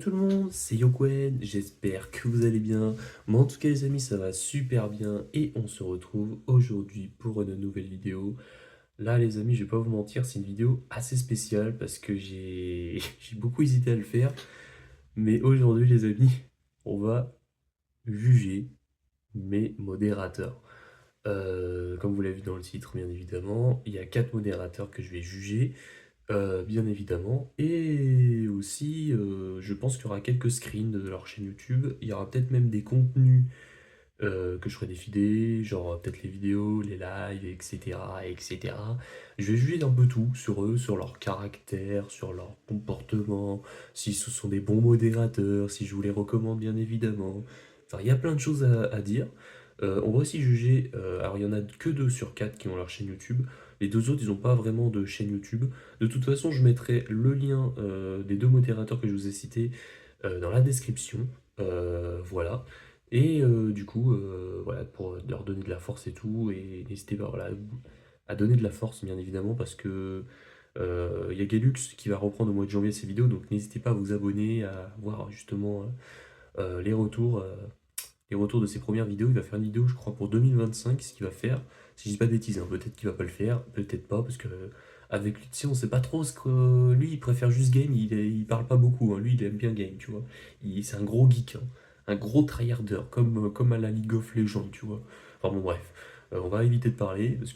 Tout le monde, c'est Yokwen, j'espère que vous allez bien. Moi en tout cas les amis ça va super bien et on se retrouve aujourd'hui pour une nouvelle vidéo. Là les amis je vais pas vous mentir, c'est une vidéo assez spéciale parce que j'ai j'ai beaucoup hésité à le faire. Mais aujourd'hui les amis, on va juger mes modérateurs. Comme vous l'avez vu dans le titre bien évidemment, il y a 4 modérateurs que je vais juger. Bien évidemment. Et aussi, je pense qu'il y aura quelques screens de leur chaîne YouTube. Il y aura peut-être même des contenus que je ferai défiler, genre peut-être les vidéos, les lives, etc., etc. Je vais juger un peu tout sur eux, sur leur caractère, sur leur comportement, si ce sont des bons modérateurs, si je vous les recommande bien évidemment. Enfin, il y a plein de choses à dire. On va aussi juger, alors il y en a que 2 sur 4 qui ont leur chaîne YouTube. Les deux autres, ils n'ont pas vraiment de chaîne YouTube. De toute façon, je mettrai le lien des 2 modérateurs que je vous ai cités dans la description. Voilà. Et du coup, voilà, pour leur donner de la force et tout, et n'hésitez pas voilà, à donner de la force, bien évidemment, parce que il y a Galux qui va reprendre au mois de janvier ses vidéos, donc n'hésitez pas à vous abonner, à voir justement les retours de ses premières vidéos. Il va faire une vidéo, je crois, pour 2025, ce qu'il va faire. Si je dis pas de bêtises, hein, peut-être qu'il va pas le faire, peut-être pas, parce que avec lui, tu sais, on sait pas trop ce que. Lui, il préfère juste game, il parle pas beaucoup, hein. Lui, il aime bien game, tu vois. C'est un gros geek, hein. Un gros tryharder, comme à la League of Legends, tu vois. Enfin bon, bref. On va éviter de parler, parce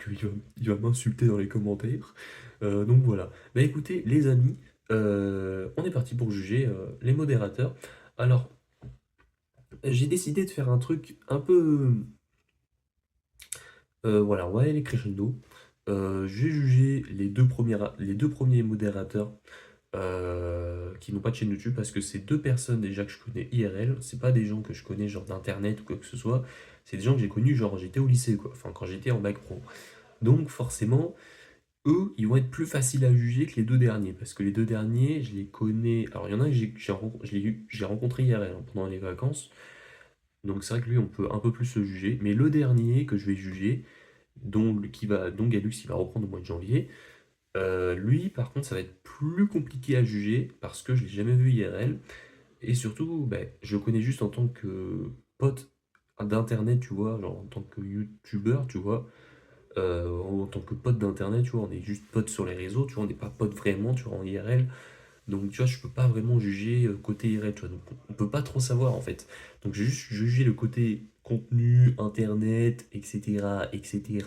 il va m'insulter dans les commentaires. Donc voilà. Bah écoutez, les amis, on est parti pour juger les modérateurs. Alors, j'ai décidé de faire un truc un peu. Voilà, on va aller crescendo. Je vais juger les deux premiers modérateurs qui n'ont pas de chaîne YouTube parce que c'est deux personnes déjà que je connais IRL. C'est pas des gens que je connais genre d'internet ou quoi que ce soit. C'est des gens que j'ai connus genre j'étais au lycée quoi. Enfin, quand j'étais en bac pro. Donc forcément, eux, ils vont être plus faciles à juger que les deux derniers parce que les deux derniers, je les connais. Alors il y en a que j'ai rencontré IRL hein, pendant les vacances. Donc c'est vrai que lui, on peut un peu plus le juger. Mais le dernier que je vais juger, dont Galux il va reprendre au mois de janvier, lui, par contre, ça va être plus compliqué à juger parce que je l'ai jamais vu IRL. Et surtout, ben, je le connais juste en tant que pote d'internet, tu vois, genre en tant que youtubeur, tu vois. En tant que pote d'internet, tu vois, on est juste pote sur les réseaux, tu vois, on n'est pas pote vraiment, tu vois, en IRL. Donc, tu vois, je peux pas vraiment juger côté IRL, tu vois. Donc, on peut pas trop savoir en fait. Donc, j'ai juste jugé le côté contenu, internet, etc., etc.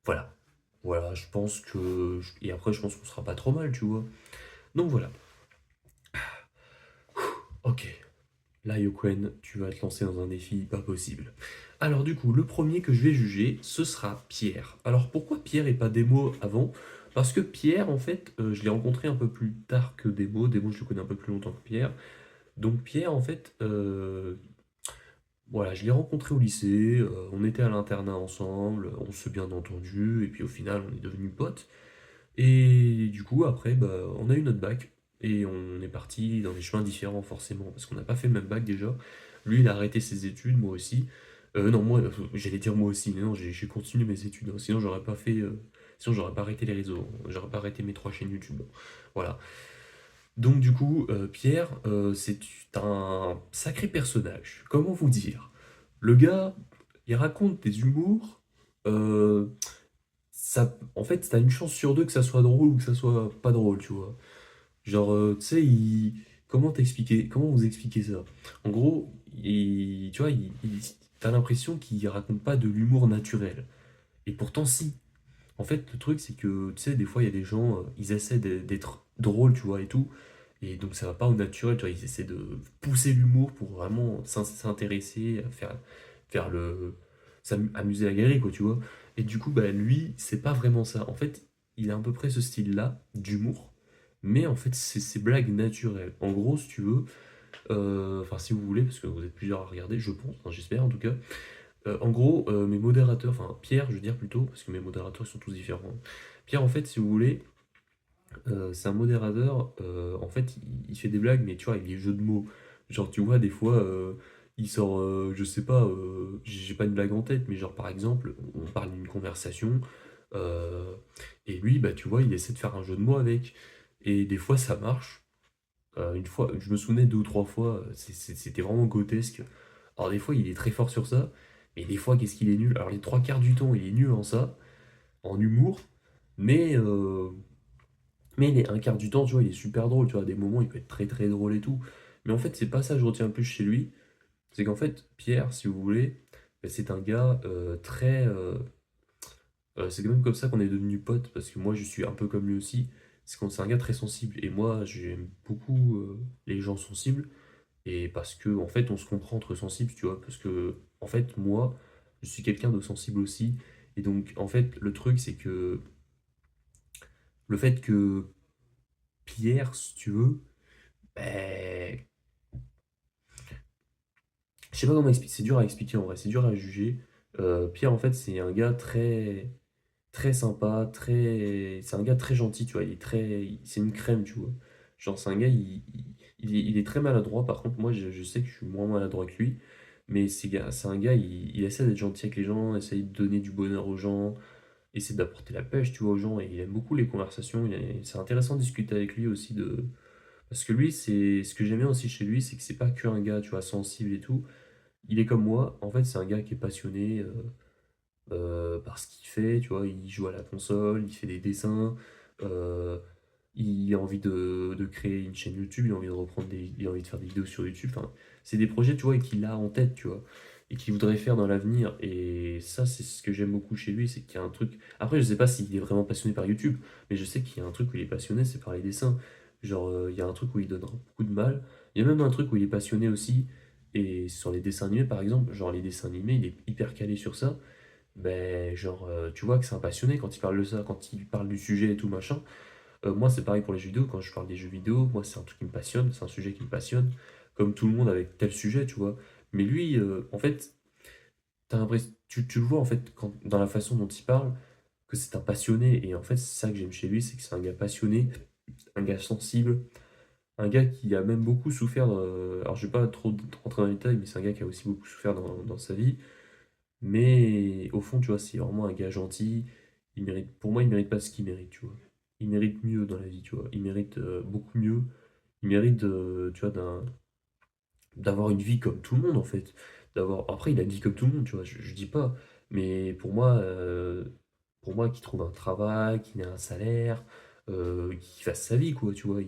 Voilà. Voilà, je pense que. Et après, je pense qu'on sera pas trop mal, tu vois. Donc voilà. Ok. Là, Yokwen, tu vas te lancer dans un défi pas possible. Alors, du coup, le premier que je vais juger, ce sera Pierre. Alors, pourquoi Pierre et pas Demo avant? Parce que Pierre, en fait, je l'ai rencontré un peu plus tard que Demo. Demo, je le connais un peu plus longtemps que Pierre. Donc, Pierre, en fait, voilà, je l'ai rencontré au lycée. On était à l'internat ensemble. On s'est bien entendu. Et puis, au final, on est devenus potes. Et du coup, après, bah, on a eu notre bac et on est parti dans des chemins différents, forcément, parce qu'on n'a pas fait le même bac déjà. Lui, il a arrêté ses études, moi aussi. Non, moi, j'allais dire moi aussi, mais non, j'ai continué mes études, hein. Sinon, j'aurais pas fait. Sinon, j'aurais pas arrêté les réseaux, hein. J'aurais pas arrêté mes 3 chaînes YouTube. Voilà. Donc, du coup, Pierre, c'est un sacré personnage. Comment vous dire? Le gars, il raconte des humours. euh, en fait, t'as une chance sur deux que ça soit drôle ou que ça soit pas drôle, tu vois. Genre, tu sais, comment vous expliquer ça? En gros, tu vois, t'as l'impression qu'il raconte pas de l'humour naturel. Et pourtant, si. En fait, le truc, c'est que, tu sais, des fois, il y a des gens, ils essaient d'être drôles, tu vois, et tout. Et donc, ça va pas au naturel, tu vois, ils essaient de pousser l'humour pour vraiment s'intéresser, faire amuser la galerie, quoi, tu vois. Et du coup, bah, lui, c'est pas vraiment ça. En fait, il a à peu près ce style-là d'humour, mais en fait, c'est ses blagues naturelles. En gros, si tu veux, enfin, si vous voulez, parce que vous êtes plusieurs à regarder, je pense, hein, j'espère en tout cas. En gros, mes modérateurs, enfin, Pierre, je veux dire plutôt, parce que mes modérateurs ils sont tous différents. Pierre, en fait, si vous voulez, c'est un modérateur, en fait, il fait des blagues, mais tu vois, il est jeu de mots. Genre, tu vois, des fois, il sort, je sais pas, j'ai pas une blague en tête, mais genre, par exemple, on parle d'une conversation, euh, et lui, bah, tu vois, il essaie de faire un jeu de mots avec. Et des fois, ça marche, Une fois, je me souvenais 2 ou 3 fois, c'était vraiment grotesque. Alors des fois, il est très fort sur ça, mais des fois, qu'est-ce qu'il est nul? Alors les 3 quarts du temps, il est nul en ça, en humour, mais, les un quart du temps, tu vois, il est super drôle, tu vois? À des moments, il peut être très, très drôle et tout. Mais en fait, c'est pas ça que je retiens le plus chez lui, c'est qu'en fait, Pierre, si vous voulez, bah, c'est un gars, c'est quand même comme ça qu'on est devenus potes, parce que moi, je suis un peu comme lui aussi. C'est un gars très sensible, et moi, j'aime beaucoup, les gens sensibles. Et parce que en fait, on se comprend entre sensibles, tu vois. Parce que, en fait, moi, je suis quelqu'un de sensible aussi. Et donc, en fait, le truc, c'est que le fait que Pierre, si tu veux, ben, je sais pas comment expliquer. C'est dur à expliquer en vrai, c'est dur à juger. Pierre, en fait, c'est un gars très, très sympa, très. C'est un gars très gentil, tu vois. C'est une crème, tu vois. Genre, c'est un gars, il est très maladroit. Par contre, moi, je sais que je suis moins maladroit que lui. Mais c'est un gars, il essaie d'être gentil avec les gens, essaie de donner du bonheur aux gens, essaie d'apporter la pêche, tu vois, aux gens. Et il aime beaucoup les conversations. C'est intéressant de discuter avec lui aussi de. Parce que lui, c'est ce que j'aime bien aussi chez lui, c'est que c'est pas qu'un gars, tu vois, sensible et tout. Il est comme moi. En fait, c'est un gars qui est passionné. Par ce qu'il fait, tu vois, il joue à la console, il fait des dessins, euh, il a envie de créer une chaîne YouTube, il a envie de il a envie de faire des vidéos sur YouTube, enfin, c'est des projets, tu vois, et qu'il a en tête, tu vois, et qu'il voudrait faire dans l'avenir, et ça, c'est ce que j'aime beaucoup chez lui, c'est qu'il y a un truc, après, je sais pas s'il est vraiment passionné par YouTube, mais je sais qu'il y a un truc où il est passionné, c'est par les dessins, genre, il y a un truc où il donne beaucoup de mal, il y a même un truc où il est passionné aussi, et sur les dessins animés, par exemple, genre les dessins animés, il est hyper calé sur ça, ben, genre, tu vois que c'est un passionné quand il parle de ça, quand il parle du sujet et tout machin. Moi, c'est pareil pour les jeux vidéo. Quand je parle des jeux vidéo, moi, c'est un truc qui me passionne, c'est un sujet qui me passionne, comme tout le monde avec tel sujet, tu vois. Mais lui, en fait, tu le vois en fait dans la façon dont il parle, que c'est un passionné. Et en fait, c'est ça que j'aime chez lui, c'est que c'est un gars passionné, un gars sensible, un gars qui a même beaucoup souffert. Alors, je vais pas trop rentrer dans les détails, mais c'est un gars qui a aussi beaucoup souffert dans sa vie. Mais au fond, tu vois, c'est vraiment un gars gentil. Pour moi, il mérite pas ce qu'il mérite, tu vois. Il mérite mieux dans la vie, tu vois. Il mérite beaucoup mieux. Il mérite, tu vois, d'avoir une vie comme tout le monde, en fait. Après, il a une vie comme tout le monde, tu vois. Je dis pas. Mais pour moi, qu'il trouve un travail, qu'il ait un salaire, qu'il fasse sa vie, quoi, tu vois.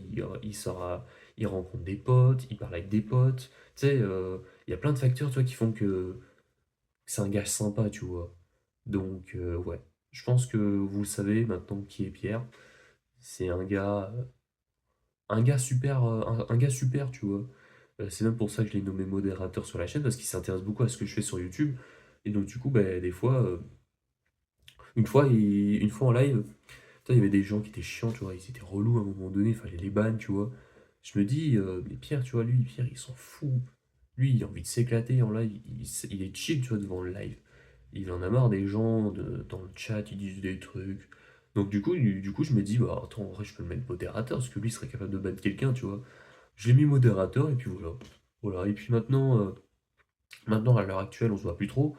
Il sort il rencontre des potes, il parle avec des potes. Tu sais, il y a plein de facteurs, tu vois, qui font que c'est un gars sympa, tu vois. Donc, ouais. Je pense que vous le savez maintenant qui est Pierre. C'est un gars super, un gars super, tu vois. C'est même pour ça que je l'ai nommé modérateur sur la chaîne, parce qu'il s'intéresse beaucoup à ce que je fais sur YouTube. Et donc, du coup, bah, des fois, une fois en live, putain, il y avait des gens qui étaient chiants, tu vois. Ils étaient relous à un moment donné, il fallait les ban, tu vois. Je me dis, mais Pierre, tu vois, lui, Pierre, il s'en fout. Lui, il a envie de s'éclater en live. Il est chill, tu vois, devant le live. Il en a marre des gens dans le chat, ils disent des trucs. Donc du coup, je me dis, bah attends, en vrai, je peux le mettre modérateur, parce que lui serait capable de battre quelqu'un, tu vois. Je l'ai mis modérateur, et puis voilà. Voilà, et puis maintenant, à l'heure actuelle, on se voit plus trop,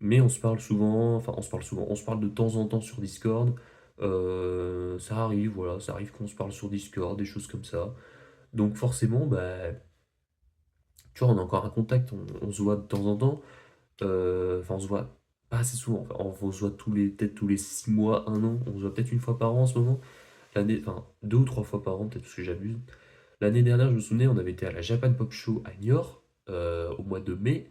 mais on se parle souvent, enfin, on se parle souvent, on se parle de temps en temps sur Discord. Ça arrive, voilà, ça arrive qu'on se parle sur Discord, des choses comme ça. Donc forcément, bah, tu vois, on a encore un contact, on se voit de temps en temps. Enfin, on se voit pas assez souvent. Enfin, on se voit peut-être tous les 6 mois, un an. On se voit peut-être une fois par an en ce moment. Enfin, 2 ou 3 fois par an, peut-être parce que j'abuse. L'année dernière, je me souvenais, on avait été à la Japan Pop Show à Niort, au mois de mai.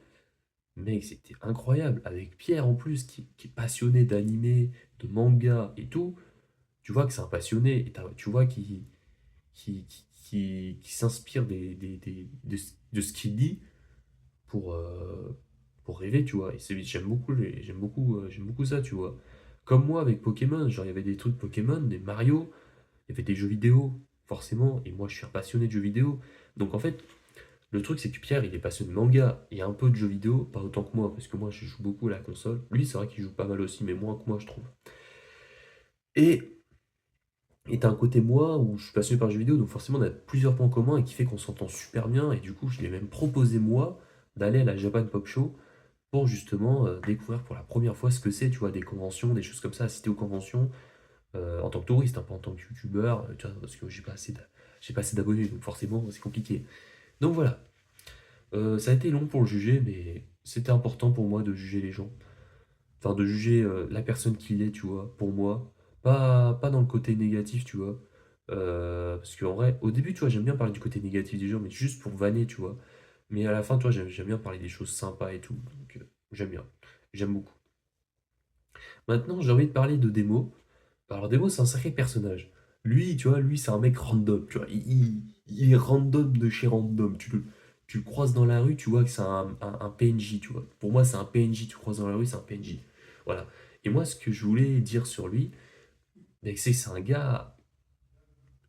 Mec, c'était incroyable. Avec Pierre en plus, qui est passionné d'animé, de manga et tout. Tu vois que c'est un passionné. Et tu vois qui s'inspire de ce qu'il dit pour, euh, pour rêver, tu vois. Et j'aime beaucoup ça, tu vois. Comme moi avec Pokémon, genre il y avait des trucs Pokémon, des Mario, il y avait des jeux vidéo, forcément, et moi je suis un passionné de jeux vidéo. Donc en fait, le truc c'est que Pierre il est passionné de manga et un peu de jeux vidéo, pas autant que moi, parce que moi je joue beaucoup à la console. Lui c'est vrai qu'il joue pas mal aussi, mais moins que moi je trouve. Et Et t'as un côté moi où je suis passionné par le jeu vidéo, donc forcément on a plusieurs points communs et qui fait qu'on s'entend super bien. Et du coup, je lui ai même proposé moi d'aller à la Japan Pop Show pour justement découvrir pour la première fois ce que c'est, tu vois, des conventions, des choses comme ça, assister aux conventions en tant que touriste, hein, pas en tant que youtubeur, tu vois, parce que j'ai pas assez d'abonnés, donc forcément, c'est compliqué. Donc voilà. Ça a été long pour le juger, mais c'était important pour moi de juger les gens. Enfin, de juger la personne qu'il est, tu vois, pour moi. Pas dans le côté négatif, tu vois. Parce qu'en vrai, au début, tu vois, j'aime bien parler du côté négatif des gens, mais juste pour vanner, tu vois. Mais à la fin, tu vois, j'aime bien parler des choses sympas et tout. Donc, j'aime bien. J'aime beaucoup. Maintenant, j'ai envie de parler de Demo. Alors, Demo, c'est un sacré personnage. Lui, tu vois, lui, c'est un mec random, tu vois. Il est random de chez random. Tu le croises dans la rue, tu vois que c'est un PNJ, tu vois. Pour moi, c'est un PNJ. Tu le croises dans la rue, c'est un PNJ. Voilà. Et moi, ce que je voulais dire sur lui, mec, c'est que c'est un gars.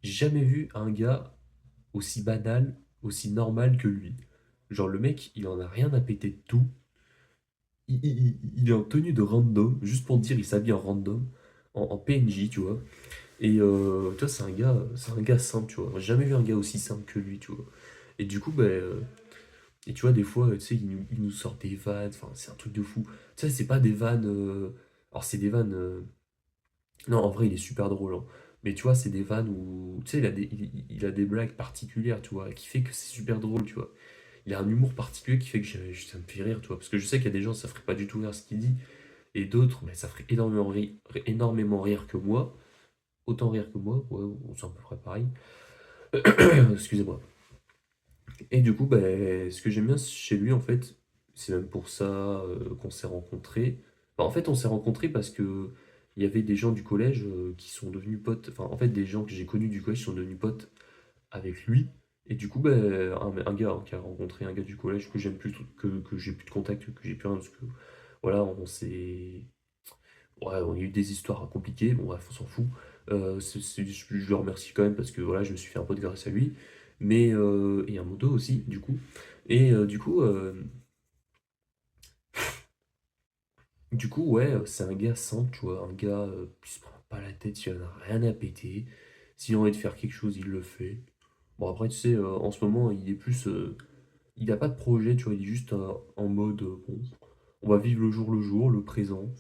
J'ai jamais vu un gars aussi banal, aussi normal que lui. Genre, le mec, il en a rien à péter de tout. Il est en tenue de random, juste pour te dire, il s'habille en random, en PNJ, tu vois. Et tu vois, c'est un gars simple, tu vois. J'ai jamais vu un gars aussi simple que lui, tu vois. Et du coup, et tu vois, des fois, tu sais, il nous sort des vannes, enfin, c'est un truc de fou. Tu sais, c'est pas des vannes. Alors, c'est des vannes. Non, en vrai, il est super drôle, hein. Mais tu vois, c'est des vannes où. Tu sais, il a des blagues particulières, tu vois, qui fait que c'est super drôle, tu vois. Il a un humour particulier qui fait que ça me fait rire, tu vois. Parce que je sais qu'il y a des gens, ça ferait pas du tout rire ce qu'il dit. Et d'autres, mais ça ferait énormément rire que moi. Autant rire que moi, ouais, c'est à peu près pareil. Excusez-moi. Et du coup, ce que j'aime bien chez lui, en fait, c'est même pour ça qu'on s'est rencontrés. Enfin, en fait, on s'est rencontrés parce que il y avait des gens du collège qui sont devenus potes. Enfin, en fait, des gens que j'ai connus du collège sont devenus potes avec lui. Et du coup, un gars qui a rencontré un gars du collège que j'aime plus, que j'ai plus de contact, que j'ai plus rien, parce que voilà, on s'est. Ouais, on a eu des histoires compliquées, bon bref, on s'en fout. Je le remercie quand même parce que voilà, je me suis fait un pote grâce à lui. Mais, et un moto aussi, du coup. Et du coup, ouais, c'est un gars simple, tu vois, un gars qui se prend pas la tête, il en a rien à péter. S'il a envie de faire quelque chose, il le fait. Bon, après, tu sais, en ce moment, il est plus. Il a pas de projet, tu vois, il est juste en mode, bon, on va vivre le jour, le présent.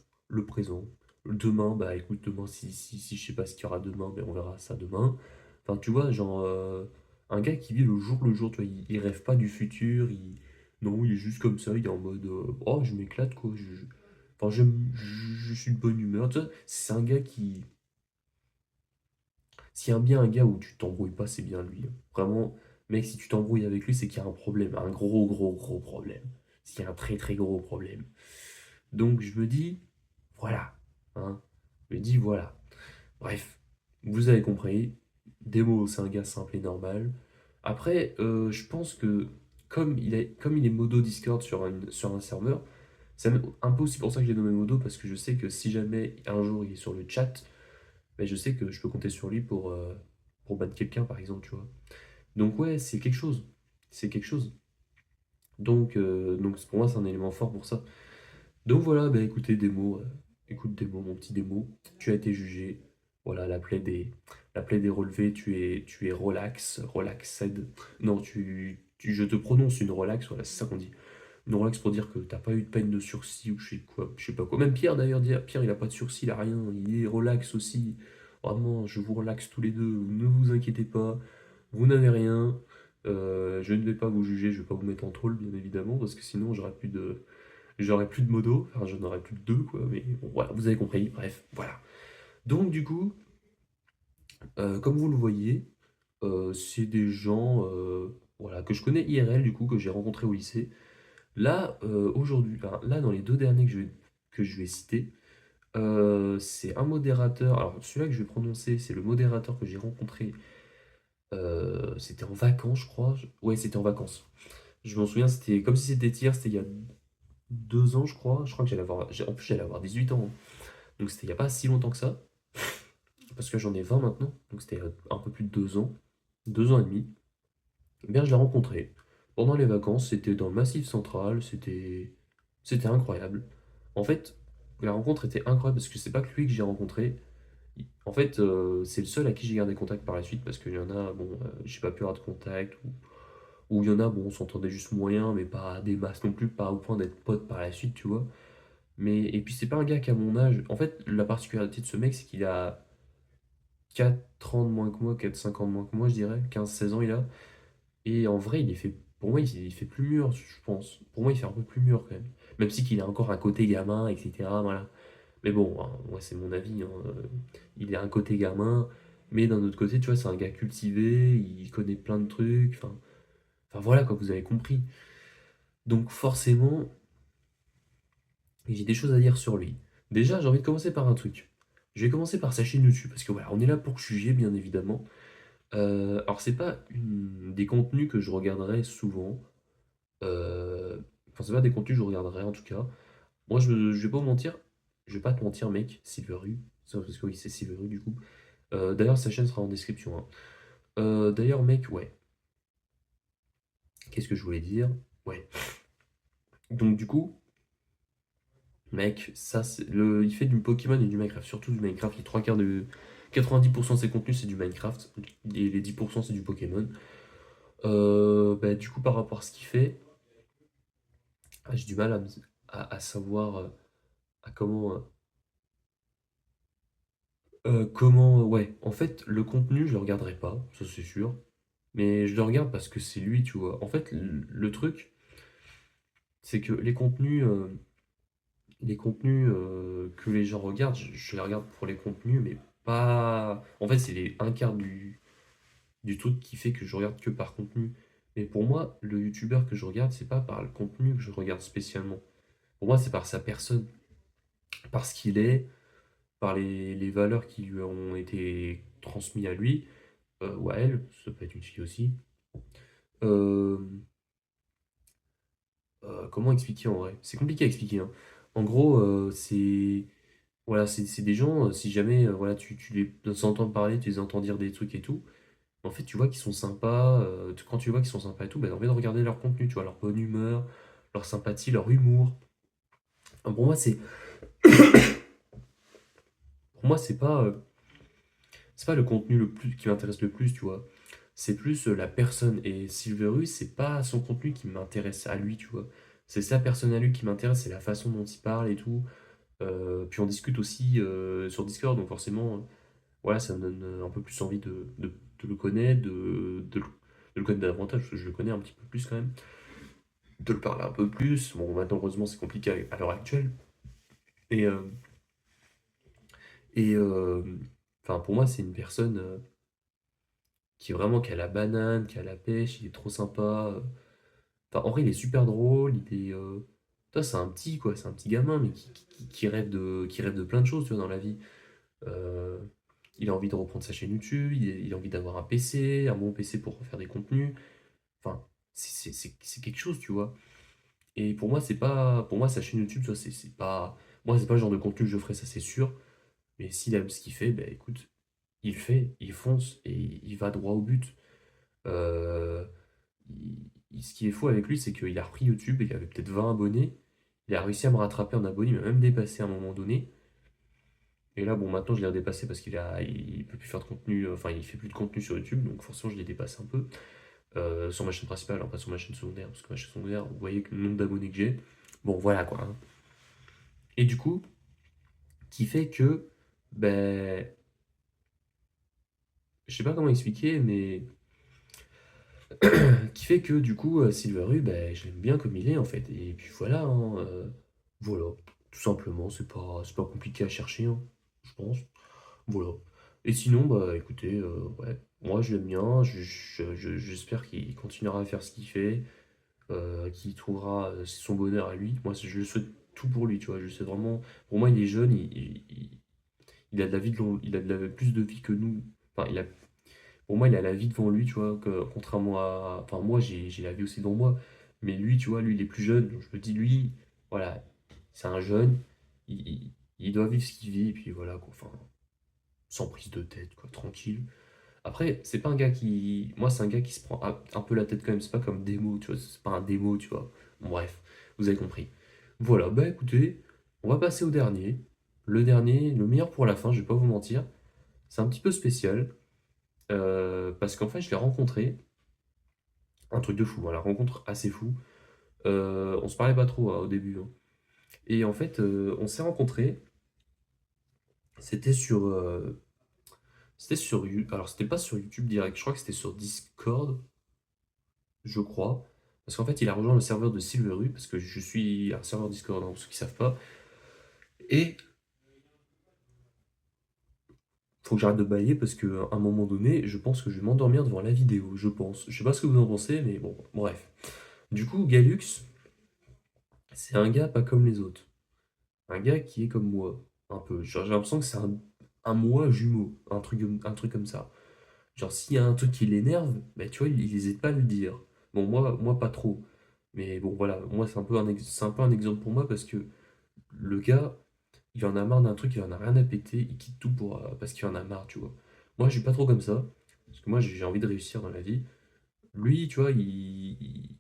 Demain, bah écoute, demain, si je sais pas ce qu'il y aura demain, ben on verra ça demain. Enfin, tu vois, genre, un gars qui vit le jour, tu vois, il rêve pas du futur, non, il est juste comme ça, il est en mode, oh, je m'éclate, quoi. Enfin, je suis de bonne humeur, tu vois, c'est un gars qui. S'il y a bien un gars où tu t'embrouilles pas, c'est bien lui, hein. Vraiment, mec, si tu t'embrouilles avec lui, c'est qu'il y a un problème, un gros problème. S'il y a un très très gros problème. Donc je me dis, voilà, hein, je me dis, voilà. Bref, vous avez compris, Demo, c'est un gars simple et normal. Après, je pense que comme il est modo Discord sur un serveur, c'est un peu aussi pour ça que je l'ai nommé modo, parce que je sais que si jamais un jour il est sur le chat, ben, je sais que je peux compter sur lui pour battre quelqu'un, par exemple, tu vois. Donc ouais, c'est quelque chose. C'est quelque chose. Donc pour moi, c'est un élément fort pour ça. Donc voilà, bah écoutez, écoute démo, mon petit démo, tu as été jugé. Voilà, la plaie des relevés, tu es relaxed. Non, je te prononce une relax, voilà, c'est ça qu'on dit. Une relax pour dire que t'as pas eu de peine de sursis ou je sais pas quoi. Même Pierre d'ailleurs, Pierre il a pas de sursis, il a rien, il est relax aussi. Vraiment, je vous relaxe tous les deux, ne vous inquiétez pas, vous n'avez rien. Je ne vais pas vous juger, je vais pas vous mettre en troll bien évidemment, parce que sinon j'aurais plus de modo, enfin j'en aurais plus que deux quoi, mais bon, voilà, vous avez compris, bref, voilà. Donc du coup, comme vous le voyez, c'est des gens voilà, que je connais IRL du coup, que j'ai rencontrés au lycée. Là, aujourd'hui, enfin, là dans les deux derniers que je vais citer, c'est un modérateur, alors celui-là que je vais prononcer, c'est le modérateur que j'ai rencontré, c'était en vacances je crois, ouais c'était en vacances. Je m'en souviens, c'était comme si c'était hier, c'était il y a 2 ans je crois que en plus j'allais avoir 18 ans, hein. Donc c'était il n'y a pas si longtemps que ça, parce que j'en ai 20 maintenant, donc c'était un peu plus de 2 ans, 2 ans et demi. Eh bien, je l'ai rencontré pendant les vacances, c'était dans le Massif Central, c'était incroyable. En fait, la rencontre était incroyable parce que c'est pas que lui que j'ai rencontré. En fait, c'est le seul à qui j'ai gardé contact par la suite parce qu'il y en a, bon, j'ai pas pu avoir de contact, ou il y en a, bon, on s'entendait juste moyen, mais pas des masses non plus, pas au point d'être potes par la suite, tu vois. Et puis c'est pas un gars qui a mon âge. En fait, la particularité de ce mec, c'est qu'il a 4 ans de moins que moi, 4 5 ans de moins que moi, je dirais. 15 16 ans, il a. Et en vrai, il est fait. Pour moi, il fait plus mûr, je pense. Pour moi, il fait un peu plus mûr quand même. Même si qu'il a encore un côté gamin, etc. Voilà. Mais bon, hein, moi, c'est mon avis, hein. Il a un côté gamin. Mais d'un autre côté, tu vois, c'est un gars cultivé. Il connaît plein de trucs. Enfin voilà, quoi, vous avez compris. Donc, forcément, j'ai des choses à dire sur lui. Déjà, j'ai envie de commencer par un truc. Je vais commencer par sa chaîne YouTube. Parce que voilà, on est là pour juger, bien évidemment. Alors, c'est pas des contenus que je regarderai souvent. Enfin, c'est pas des contenus que je regarderai en tout cas. Moi, je vais pas vous mentir. Je vais pas te mentir, mec. Silveru. Ça, parce que oui, c'est Silveru du coup. D'ailleurs, sa chaîne sera en description, hein. D'ailleurs, mec, ouais. Qu'est-ce que je voulais dire? Ouais. Donc, du coup, mec, ça, il fait du Pokémon et du Minecraft. Surtout du Minecraft. Les trois quarts de. 90% de ses contenus, c'est du Minecraft. Et les 10%, c'est du Pokémon. Bah, du coup, par rapport à ce qu'il fait, j'ai du mal à savoir à comment, ouais. En fait, le contenu, je le regarderai pas, ça c'est sûr. Mais je le regarde parce que c'est lui, tu vois. En fait, le truc, c'est que les contenus que les gens regardent, je les regarde pour les contenus, mais pas. En fait, c'est un quart du truc qui fait que je regarde que par contenu. Mais pour moi, le youtubeur que je regarde, c'est pas par le contenu que je regarde spécialement. Pour moi, c'est par sa personne, par ce qu'il est, par les valeurs qui lui ont été transmises à lui, ou à elle, ça peut être une fille aussi. Euh, comment expliquer en vrai? C'est compliqué à expliquer, hein. En gros, c'est voilà, c'est des gens, si jamais voilà, tu les entends parler, tu les entends dire des trucs et tout, en fait, tu vois qu'ils sont sympas. Quand tu vois qu'ils sont sympas et tout, bah, t'as envie de regarder leur contenu, tu vois, leur bonne humeur, leur sympathie, leur humour. Enfin, pour moi, c'est pas le contenu le plus qui m'intéresse le plus, tu vois. C'est plus la personne. Et Silverus, c'est pas son contenu qui m'intéresse à lui, tu vois. C'est sa personne à lui qui m'intéresse, c'est la façon dont il parle et tout. Puis on discute aussi sur Discord, donc forcément, voilà, ça me donne un peu plus envie de le connaître, de le connaître davantage, parce que je le connais un petit peu plus quand même, de le parler un peu plus. Bon, maintenant, heureusement, c'est compliqué à l'heure actuelle. Et, euh, et enfin, pour moi, c'est une personne qui est vraiment qui a la banane, qui a la pêche, il est trop sympa. Enfin, en vrai, il est super drôle, il est. Toi, c'est un petit, quoi, c'est un petit gamin, mais qui rêve de plein de choses, tu vois, dans la vie. Euh, il a envie de reprendre sa chaîne YouTube, il a envie d'avoir un PC, un bon PC pour faire des contenus. Enfin, c'est quelque chose, tu vois. Et pour moi, c'est pas. Pour moi, sa chaîne YouTube, tu vois, c'est pas. Moi, c'est pas le genre de contenu que je ferais, ça c'est sûr. Mais s'il aime ce qu'il fait, ben écoute, il fait, il fonce et il va droit au but. Euh, Ce qui est fou avec lui, c'est qu'il a repris YouTube et il avait peut-être 20 abonnés. Il a réussi à me rattraper en abonnés, il m'a même dépassé à un moment donné. Et là, bon, maintenant je l'ai redépassé parce il peut plus faire de contenu, enfin il fait plus de contenu sur YouTube, donc forcément je l'ai dépassé un peu. Sur ma chaîne principale, hein, pas sur ma chaîne secondaire, parce que ma chaîne secondaire, vous voyez le nombre d'abonnés que j'ai. Bon, voilà quoi, hein. Et du coup, qui fait que, ben, je sais pas comment expliquer, mais qui fait que du coup, Silveru, ben, je l'aime bien comme il est en fait. Et puis voilà, hein, voilà, tout simplement, c'est pas compliqué à chercher, hein, je pense. Voilà. Et sinon, bah écoutez, ouais, moi je l'aime bien, j'espère qu'il continuera à faire ce qu'il fait, qu'il trouvera son bonheur à lui. Moi, je le souhaite tout pour lui, tu vois. Je sais vraiment, pour moi, il est jeune, il a de la vie plus de vie que nous. Enfin, pour moi, il a la vie devant lui, tu vois, contrairement à. Enfin, moi, j'ai la vie aussi devant moi. Mais lui, tu vois, lui, il est plus jeune. Donc, je me dis, lui, voilà, c'est un jeune, il doit vivre ce qu'il vit, et puis voilà, quoi. Enfin, sans prise de tête, quoi, tranquille. Après, c'est pas un gars qui. Moi, c'est un gars qui se prend un peu la tête quand même. C'est pas comme démo, tu vois. C'est pas un démo, tu vois. Bon, bref, vous avez compris. Voilà, bah écoutez, on va passer au dernier. Le dernier, le meilleur pour la fin, je vais pas vous mentir. C'est un petit peu spécial. Parce qu'en fait, je l'ai rencontré. Un truc de fou, hein, la rencontre assez fou. On se parlait pas trop au début, hein. Et en fait, on s'est rencontrés. C'était C'était sur alors c'était pas sur YouTube direct, je crois que c'était sur Discord, je crois. Parce qu'en fait, il a rejoint le serveur de Silveru, parce que je suis un serveur Discord, hein, pour ceux qui savent pas. Et faut que j'arrête de bailler parce qu'à un moment donné, je pense que je vais m'endormir devant la vidéo, je pense. Je sais pas ce que vous en pensez, mais bon, bref. Du coup, Galux, c'est un gars pas comme les autres. Un gars qui est comme moi, un peu. Genre, j'ai l'impression que c'est un moi jumeau, un truc comme ça. Genre, s'il y a un truc qui l'énerve, bah, tu vois, il hésite pas à le dire. Bon, moi pas trop. Mais bon, voilà, moi, c'est un peu un exemple pour moi parce que le gars, il en a marre d'un truc, il en a rien à péter, il quitte tout parce qu'il en a marre, tu vois. Moi, je suis pas trop comme ça, parce que moi, j'ai envie de réussir dans la vie. Lui, tu vois, il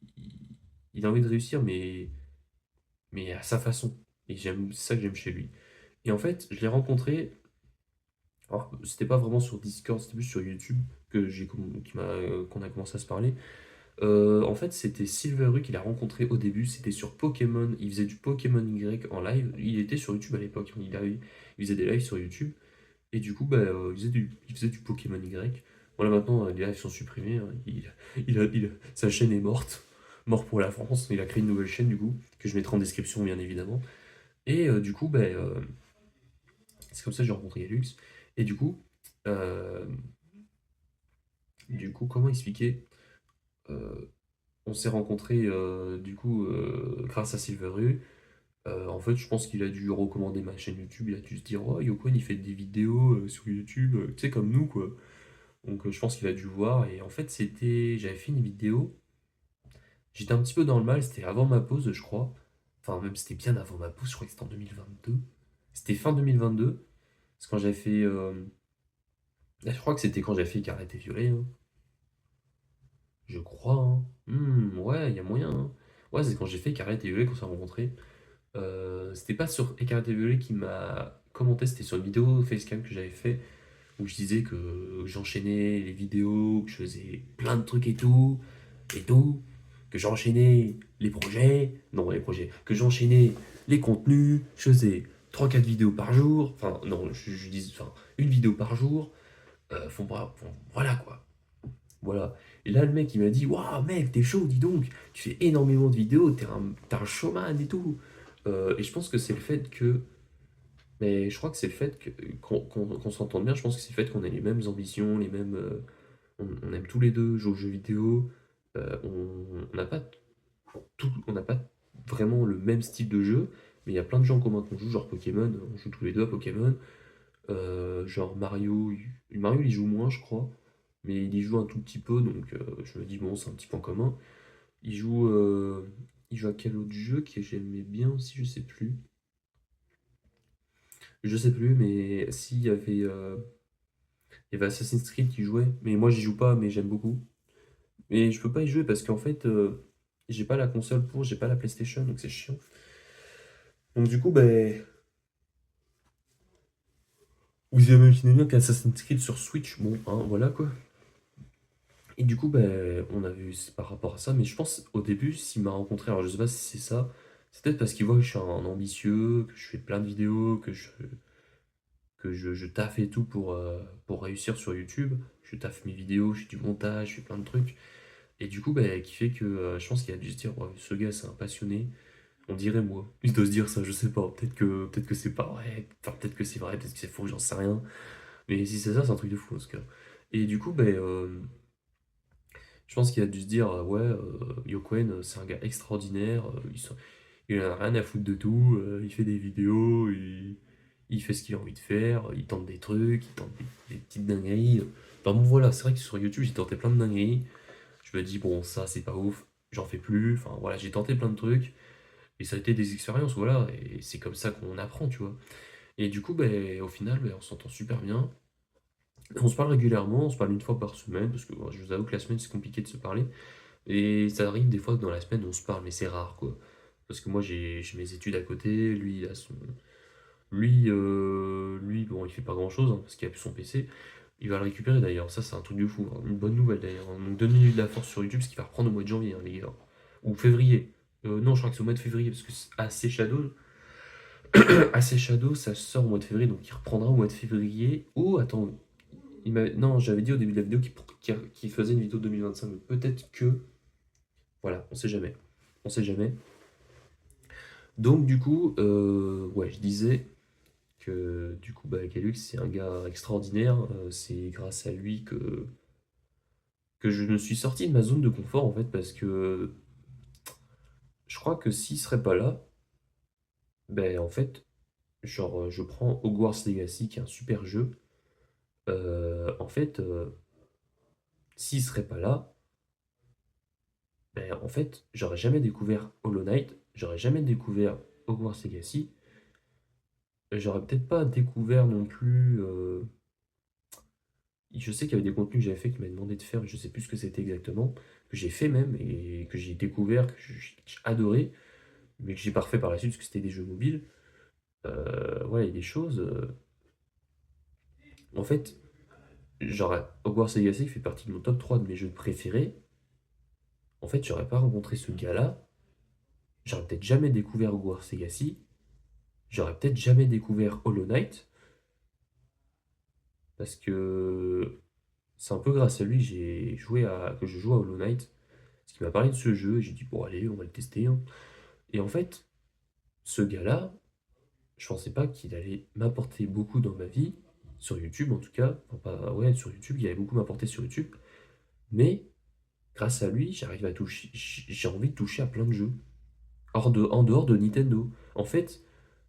a envie de réussir, mais à sa façon. Et c'est ça que j'aime chez lui. Et en fait, je l'ai rencontré, alors, c'était pas vraiment sur Discord, c'était plus sur YouTube qu'on a commencé à se parler. En fait, c'était Silveru qu'il a rencontré au début. C'était sur Pokémon. Il faisait du Pokémon Y en live. Il était sur YouTube à l'époque. Il faisait des lives sur YouTube. Et du coup, bah, il faisait du Pokémon Y. Voilà, maintenant, les lives sont supprimés, hein. Sa chaîne est morte. Mort pour la France. Il a créé une nouvelle chaîne, du coup, que je mettrai en description, bien évidemment. Et du coup, bah, c'est comme ça que j'ai rencontré Galux. Et euh, du coup, comment expliquer? Euh, on s'est rencontrés grâce à Silveru. En fait, je pense qu'il a dû recommander ma chaîne YouTube. Il a dû se dire, oh, Yokwen, il fait des vidéos sur YouTube, tu sais, comme nous, quoi. Donc, je pense qu'il a dû voir. Et en fait, j'avais fait une vidéo. J'étais un petit peu dans le mal. C'était avant ma pause, je crois. Enfin, même c'était bien avant ma pause. Je crois que c'était en 2022. C'était fin 2022. C'est quand j'avais fait. Je crois que c'était quand j'avais fait Carrette et Violet, hein. Je crois, hein. Ouais, il y a moyen, hein. Ouais, c'est quand j'ai fait Carrette et Violet qu'on s'est rencontrés. C'était pas sur Écarlate et Violet qui m'a commenté, c'était sur une vidéo Facecam que j'avais fait où je disais que j'enchaînais les vidéos, que je faisais plein de trucs et tout, que j'enchaînais les projets, non les projets, que j'enchaînais les contenus, je faisais trois quatre vidéos par jour, enfin non, je dis enfin une vidéo par jour, voilà quoi, voilà. Et là le mec il m'a dit, waouh mec t'es chaud dis donc, tu fais énormément de vidéos, t'es un showman et tout. Et je pense que c'est le fait que mais je crois que c'est le fait qu'on s'entende bien, je pense que c'est le fait qu'on ait les mêmes ambitions, on aime tous les deux jouer aux jeux vidéo, on n'a pas on n'a pas vraiment le même style de jeu, mais il y a plein de gens en commun qu'on joue, genre Pokémon, on joue tous les deux à Pokémon, genre Mario il joue moins je crois, mais il y joue un tout petit peu, donc je me dis bon c'est un petit point commun. Il joue, il joue à quel autre jeu que j'aimais bien aussi, je sais plus, mais s'il y avait. Il y avait Assassin's Creed qui jouait, mais moi j'y joue pas, mais j'aime beaucoup. Mais je peux pas y jouer parce qu'en fait, j'ai pas la console j'ai pas la PlayStation, donc c'est chiant. Donc du coup, ben, vous imaginez bien qu'Assassin's Creed sur Switch, bon, hein, voilà quoi. Et du coup, ben, on a vu c'est par rapport à ça, mais je pense au début, s'il m'a rencontré, alors je sais pas si c'est ça, c'est peut-être parce qu'il voit que je suis un ambitieux, que je fais plein de vidéos, je taffe et tout pour réussir sur YouTube. Je taffe mes vidéos, je fais du montage, je fais plein de trucs. Et du coup, bah, qui fait que je pense qu'il a dû se dire, ouais, ce gars, c'est un passionné. On dirait moi. Il doit se dire ça, je sais pas. Peut-être que c'est pas vrai. Enfin, peut-être que c'est vrai, peut-être que c'est faux, j'en sais rien. Mais si c'est ça, c'est un truc de fou, en ce cas. Et du coup, bah, je pense qu'il a dû se dire, ouais, Yokwen, c'est un gars extraordinaire. Il en a rien à foutre de tout. Il fait des vidéos, il fait ce qu'il a envie de faire. Il tente des trucs, il tente des petites dingueries. Enfin bon, voilà, c'est vrai que sur YouTube, j'ai tenté plein de dingueries. Je me dis, bon, ça, c'est pas ouf, j'en fais plus. Enfin, voilà, j'ai tenté plein de trucs, et ça a été des expériences, voilà, et c'est comme ça qu'on apprend, tu vois. Et du coup, ben, au final, ben, on s'entend super bien. On se parle régulièrement, on se parle une fois par semaine, parce que bon, je vous avoue que la semaine, c'est compliqué de se parler. Et ça arrive des fois que dans la semaine, on se parle, mais c'est rare, quoi. Parce que moi, j'ai mes études à côté, lui, il a son. Lui, bon, il fait pas grand-chose, hein, parce qu'il a plus son PC. Il va le récupérer d'ailleurs, ça c'est un truc de fou, hein. Une bonne nouvelle d'ailleurs, hein. Donc donnez-lui de la force sur YouTube parce qu'il va reprendre au mois de janvier, hein, les gars. Ou février. Non, je crois que c'est au mois de février parce que AC Shadow, ça sort au mois de février, donc il reprendra au mois de février. Oh, attends, Non, j'avais dit au début de la vidéo qu'il faisait une vidéo 2025. Donc peut-être que. Voilà, on sait jamais. On sait jamais. Donc du coup, ouais, je disais que du coup, bah, Calux, c'est un gars extraordinaire. C'est grâce à lui que je me suis sorti de ma zone de confort, en fait, parce que je crois que s'il serait pas là, ben en fait, genre, je prends Hogwarts Legacy, qui est un super jeu. En fait, s'il serait pas là, ben en fait, j'aurais jamais découvert Hollow Knight, j'aurais jamais découvert Hogwarts Legacy, j'aurais peut-être pas découvert non plus. Je sais qu'il y avait des contenus que j'avais fait qui m'avaient demandé de faire, je sais plus ce que c'était exactement, que j'ai fait même et que j'ai découvert, que j'ai adoré, mais que j'ai pas refait par la suite parce que c'était des jeux mobiles. Ouais, il y a des choses. En fait, genre, Hogwarts Legacy fait partie de mon top 3 de mes jeux préférés. En fait, j'aurais pas rencontré ce gars-là, j'aurais peut-être jamais découvert Hogwarts Legacy, j'aurais peut-être jamais découvert Hollow Knight, parce que c'est un peu grâce à lui que je joue à Hollow Knight, parce qu'il m'a parlé de ce jeu, et j'ai dit, bon, allez, on va le tester, hein. Et en fait, ce gars-là, je pensais pas qu'il allait m'apporter beaucoup dans ma vie, sur YouTube en tout cas, enfin pas, ouais, sur YouTube, il allait beaucoup m'apporter sur YouTube, mais grâce à lui, j'arrive à toucher, j'ai envie de toucher à plein de jeux, en dehors de Nintendo. En fait,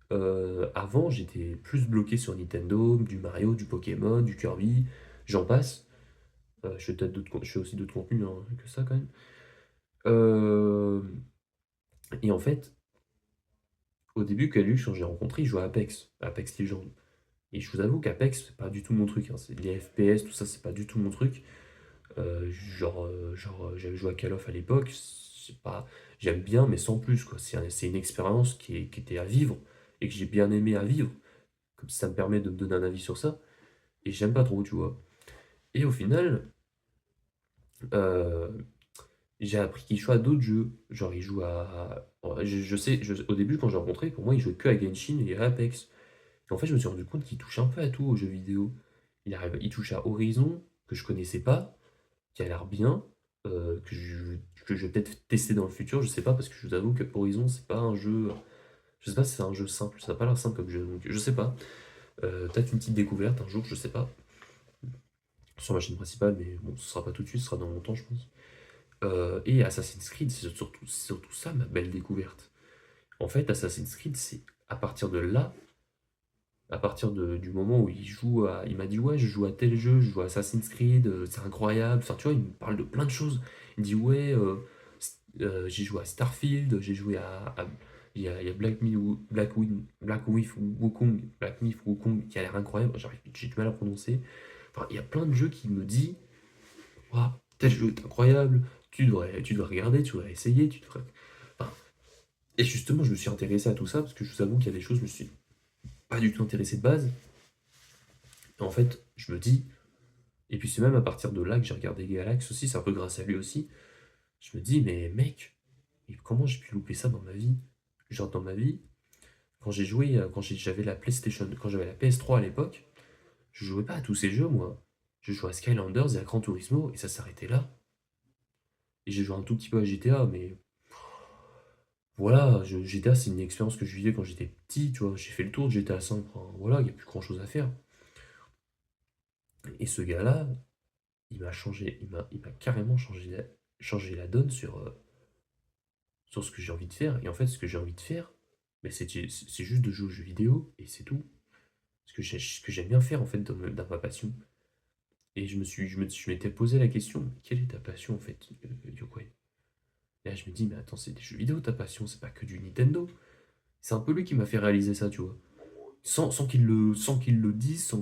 avant, j'étais plus bloqué sur Nintendo, du Mario, du Pokémon, du Kirby, j'en passe. Je fais aussi d'autres contenus hein, que ça quand même. Euh, et en fait, au début, Calux, quand j'ai rencontré, il jouait à Apex Legends. Et je vous avoue qu'Apex, c'est pas du tout mon truc, hein. C'est les FPS, tout ça, c'est pas du tout mon truc. J'avais joué à Call of à l'époque, c'est pas... J'aime bien, mais sans plus, quoi. C'est une expérience qui était à vivre, et que j'ai bien aimé à vivre. Comme ça me permet de me donner un avis sur ça. Et j'aime pas trop, tu vois. Et au final, euh, j'ai appris qu'il joue à d'autres jeux. Genre, il joue à... Au début, quand j'ai rencontré, pour moi, il jouait que à Genshin et à Apex. Et en fait, je me suis rendu compte qu'il touche un peu à tout aux jeux vidéo. Il touche à Horizon, que je connaissais pas, qui a l'air bien, que je vais peut-être tester dans le futur, je sais pas, parce que je vous avoue que Horizon, c'est pas un jeu. Je sais pas si c'est un jeu simple, ça n'a pas l'air simple comme jeu, donc je sais pas. Peut-être une petite découverte un jour, je sais pas, sur ma chaîne principale, mais bon, ce sera pas tout de suite, ce sera dans longtemps, je pense. Et Assassin's Creed, c'est surtout ça ma belle découverte. En fait, Assassin's Creed, c'est à partir de là, du moment où il m'a dit ouais, je joue à tel jeu, je joue à Assassin's Creed, c'est incroyable. Enfin, tu vois, il me parle de plein de choses. Il me dit ouais, j'ai joué à Starfield, j'ai joué il y a Black Myth Wukong, Black Myth Wukong qui a l'air incroyable. J'ai du mal à prononcer. Enfin, il y a plein de jeux qui me dit ouah, tel jeu est incroyable, tu devrais regarder, tu devrais essayer, tu devrais. Enfin, et justement, je me suis intéressé à tout ça parce que je vous avoue qu'il y a des choses, je me suis pas du tout intéressé de base. Et en fait, je me dis, et puis c'est même à partir de là que j'ai regardé Galax aussi, c'est un peu grâce à lui aussi. Je me dis, mais mec, comment j'ai pu louper ça dans ma vie? Genre dans ma vie, quand j'ai joué, j'avais la PlayStation, quand j'avais la PS3 à l'époque, je jouais pas à tous ces jeux, moi. Je jouais à Skylanders et à Gran Turismo, et ça s'arrêtait là. Et j'ai joué un tout petit peu à GTA, mais voilà, GTA c'est une expérience que je vivais quand j'étais petit, tu vois. J'ai fait le tour de GTA 5, enfin, voilà, il n'y a plus grand chose à faire. Et ce gars-là, il m'a carrément changé la donne sur ce que j'ai envie de faire. Et en fait, ce que j'ai envie de faire, mais c'est juste de jouer aux jeux vidéo, et c'est tout. Ce que j'aime bien faire, en fait, dans ma passion. Et je m'étais posé la question, quelle est ta passion, en fait, Yokoi? Et là, je me dis, mais attends, c'est des jeux vidéo, ta passion, c'est pas que du Nintendo. C'est un peu lui qui m'a fait réaliser ça, tu vois. Sans qu'il le dise,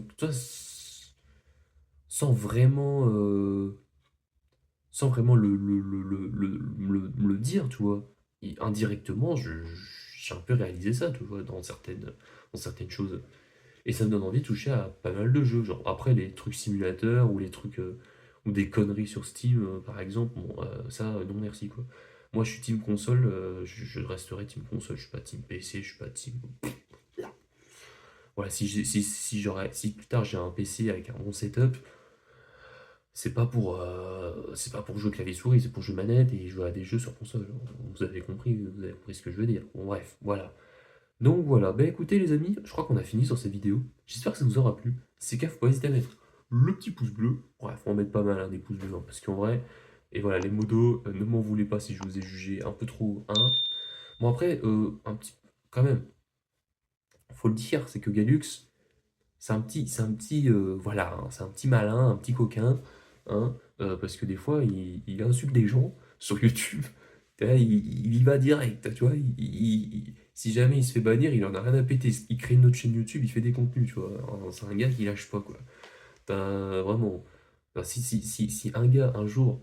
sans vraiment, sans vraiment me le dire, tu vois. Et indirectement, j'ai un peu réalisé ça, tu vois, dans certaines choses. Et ça me donne envie de toucher à pas mal de jeux. Genre, après, les trucs simulateurs ou les trucs. Ou des conneries sur Steam, par exemple, bon, ça, non merci, quoi. Moi, je suis team console, je resterai team console, je suis pas team PC, je suis pas team. Voilà, si plus tard j'ai un PC avec un bon setup, c'est pas pour jouer clavier-souris, c'est pour jouer manette et jouer à des jeux sur console. Vous avez compris ce que je veux dire. Bon, bref, voilà. Donc voilà, bah écoutez les amis, je crois qu'on a fini sur cette vidéo. J'espère que ça vous aura plu. Si c'est le cas, faut pas hésiter à mettre le petit pouce bleu. Bref, faut en mettre pas mal, hein, des pouces bleus, hein, parce qu'en vrai, et voilà, les modos, ne m'en voulez pas si je vous ai jugé un peu trop, hein. Bon après, quand même, faut le dire, c'est que Galux, voilà, hein, c'est un petit malin, un petit coquin, hein, parce que des fois, il insulte des gens sur YouTube. Tu vois, il y va direct, tu vois. Si jamais il se fait bannir, il en a rien à péter. Il crée une autre chaîne YouTube, il fait des contenus, tu vois. Hein, c'est un gars qui lâche pas, quoi. Vraiment. Enfin, si un gars, un jour,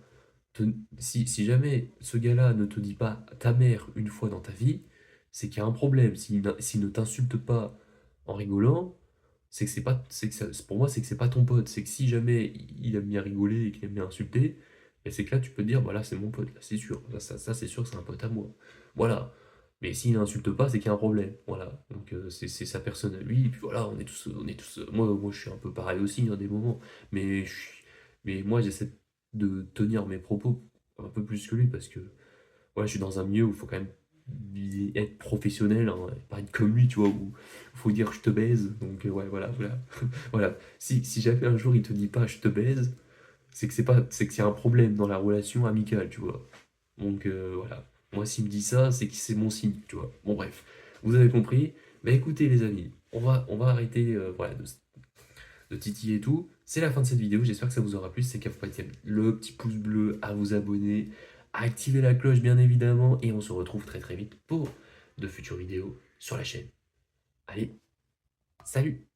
te- si jamais ce gars-là ne te dit pas ta mère une fois dans ta vie, c'est qu'il y a un problème. S'il ne t'insulte pas en rigolant, c'est que c'est pas, c'est que pour moi, c'est que c'est pas ton pote. C'est que si jamais il aime bien rigoler et qu'il aime bien insulter, et c'est que là, tu peux te dire, voilà, c'est mon pote, là, c'est sûr. Ça, c'est sûr, c'est un pote à moi. Voilà. Mais s'il n'insulte pas, c'est qu'il y a un problème. Voilà. Donc, c'est sa personne à lui. Et puis voilà, on est tous. Moi, je suis un peu pareil aussi, hein, des moments. Mais, mais moi, j'essaie de tenir mes propos un peu plus que lui parce que ouais, je suis dans un milieu où il faut quand même être professionnel, hein, pas être comme lui, tu vois, où il faut dire je te baise. Donc, ouais, voilà. Voilà. Si jamais un jour il te dit pas je te baise, c'est que c'est pas, c'est qu'il y a un problème dans la relation amicale, tu vois. Donc, voilà. Moi, s'il me dit ça, c'est que c'est mon signe, tu vois. Bon, bref. Vous avez compris. Mais écoutez, les amis, on va arrêter voilà, de titiller et tout. C'est la fin de cette vidéo, j'espère que ça vous aura plu. C'est qu'à le petit pouce bleu, à vous abonner, à activer la cloche bien évidemment, et on se retrouve très très vite pour de futures vidéos sur la chaîne. Allez, salut!